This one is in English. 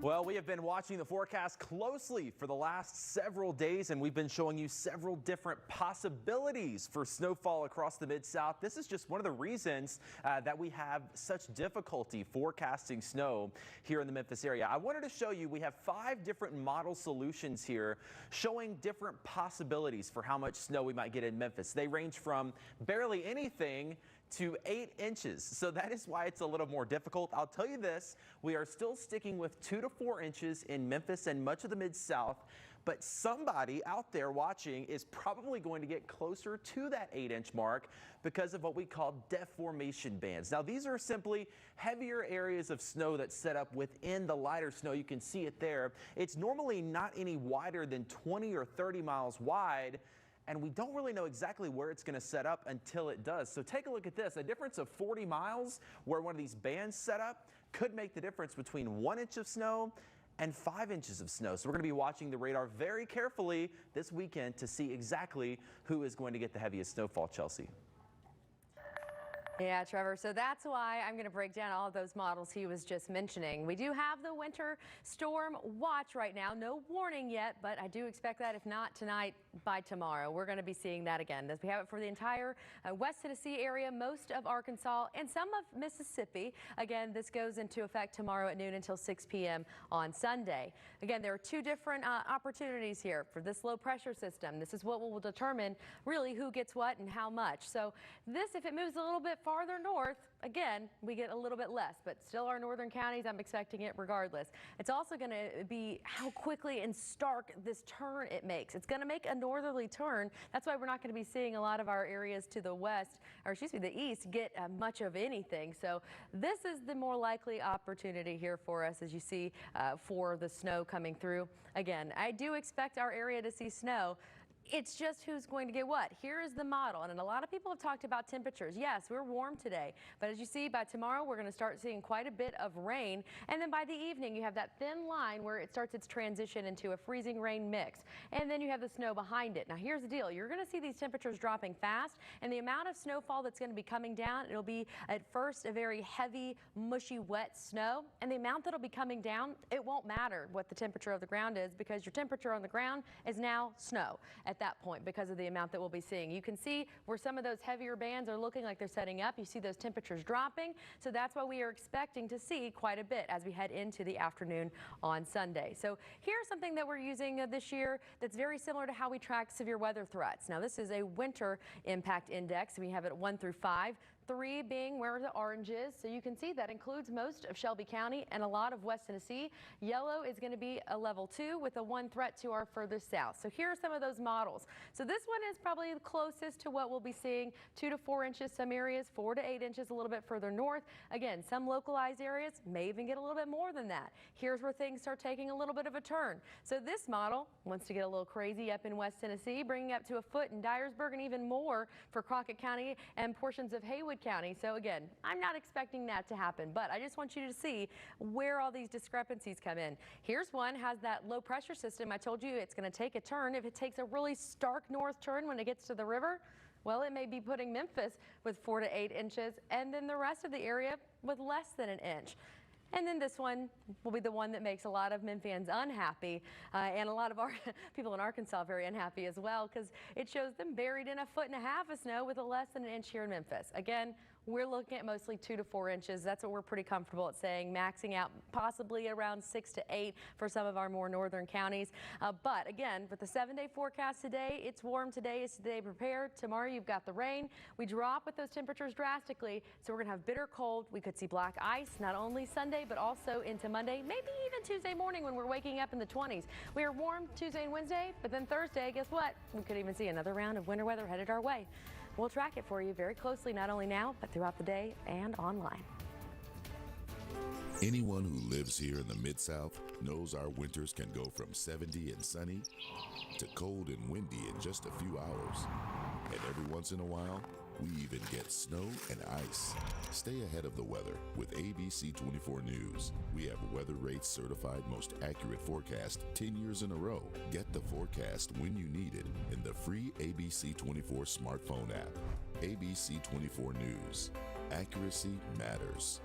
Well, we have been watching the forecast closely for the last several days, and we've been showing you several different possibilities for snowfall across the Mid-South. This is just one of the reasons that we have such difficulty forecasting snow here in the Memphis area. I wanted to show you we have 5 different model solutions here showing different possibilities for how much snow we might get in Memphis. They range from barely anything to 8 inches. So that is why it's a little more difficult. I'll tell you this, we are still sticking with 2 to 4 inches in Memphis and much of the Mid-South, but somebody out there watching is probably going to get closer to that 8-inch mark because of what we call deformation bands. Now, these are simply heavier areas of snow that set up within the lighter snow. You can see it there. It's normally not any wider than 20 or 30 miles wide, and we don't really know exactly where it's going to set up until it does. So take a look at this. A difference of 40 miles where one of these bands set up could make the difference between 1 inch of snow and 5 inches of snow. So we're going to be watching the radar very carefully this weekend to see exactly who is going to get the heaviest snowfall, Chelsea. Yeah, Trevor, so that's why I'm going to break down all of those models he was just mentioning. We do have the winter storm watch right now. No warning yet, but I do expect that if not tonight, by tomorrow. We're going to be seeing that again. We have it for the entire West Tennessee area, most of Arkansas, and some of Mississippi. Again, this goes into effect tomorrow at noon until 6 p.m. on Sunday. Again, there are 2 different opportunities here for this low pressure system. This is what will determine really who gets what and how much. So this, if it moves a little bit farther north, again, we get a little bit less, but still our northern counties, I'm expecting it regardless. It's also going to be how quickly and stark this turn it makes. It's going to make a northerly turn. That's why we're not going to be seeing a lot of our areas to the west, or excuse me, the east, get much of anything. So this is the more likely opportunity here for us, as you see, for the snow coming through. Again, I do expect our area to see snow. It's just who's going to get what. Here is the model, and a lot of people have talked about temperatures. Yes, we're warm today, but as you see, by tomorrow we're going to start seeing quite a bit of rain, and then by the evening you have that thin line where it starts its transition into a freezing rain mix, and then you have the snow behind it. Now here's the deal, you're going to see these temperatures dropping fast, and the amount of snowfall that's going to be coming down, it'll be at first a very heavy, mushy, wet snow, and the amount that'll be coming down, it won't matter what the temperature of the ground is, because your temperature on the ground is now snow at that point because of the amount that we'll be seeing. You can see where some of those heavier bands are looking like they're setting up. You see those temperatures dropping. So that's why we are expecting to see quite a bit as we head into the afternoon on Sunday. So here's something that we're using this year that's very similar to how we track severe weather threats. Now this is a winter impact index. We have it at 1 through 5. 3 being where the orange is. So you can see that includes most of Shelby County and a lot of West Tennessee. Yellow is going to be a level 2 with a 1 threat to our furthest south. So here are some of those models. So this one is probably the closest to what we'll be seeing. 2 to 4 inches some areas, 4 to 8 inches a little bit further north. Again, some localized areas may even get a little bit more than that. Here's where things start taking a little bit of a turn. So this model wants to get a little crazy up in West Tennessee, bringing up to a foot in Dyersburg and even more for Crockett County and portions of Haywood County. So again, I'm not expecting that to happen, but I just want you to see where all these discrepancies come in. Here's one, has that low pressure system. I told you it's going to take a turn. If it takes a really stark north turn when it gets to the river, well, it may be putting Memphis with 4 to 8 inches and then the rest of the area with less than an inch. And then this one will be the one that makes a lot of Memphians unhappy and a lot of our people in Arkansas very unhappy as well, because it shows them buried in 1.5 feet of snow with a less than an inch here in Memphis. Again, we're looking at mostly 2 to 4 inches. That's what we're pretty comfortable at saying, maxing out possibly around 6 to 8 for some of our more northern counties. But again, with the 7-day forecast today, it's warm today. Is today prepared? Tomorrow you've got the rain. We drop with those temperatures drastically, so we're going to have bitter cold. We could see black ice not only Sunday, but also into Monday, maybe even Tuesday morning when we're waking up in the 20s. We are warm Tuesday and Wednesday, but then Thursday, guess what? We could even see another round of winter weather headed our way. We'll track it for you very closely, not only now, but throughout the day and online. Anyone who lives here in the Mid-South knows our winters can go from 70 and sunny to cold and windy in just a few hours. And every once in a while, we even get snow and ice. Stay ahead of the weather with ABC 24 News. We have Weather Rates certified most accurate forecast 10 years in a row. Get the forecast when you need it in the free ABC 24 smartphone app. ABC 24 News. Accuracy matters.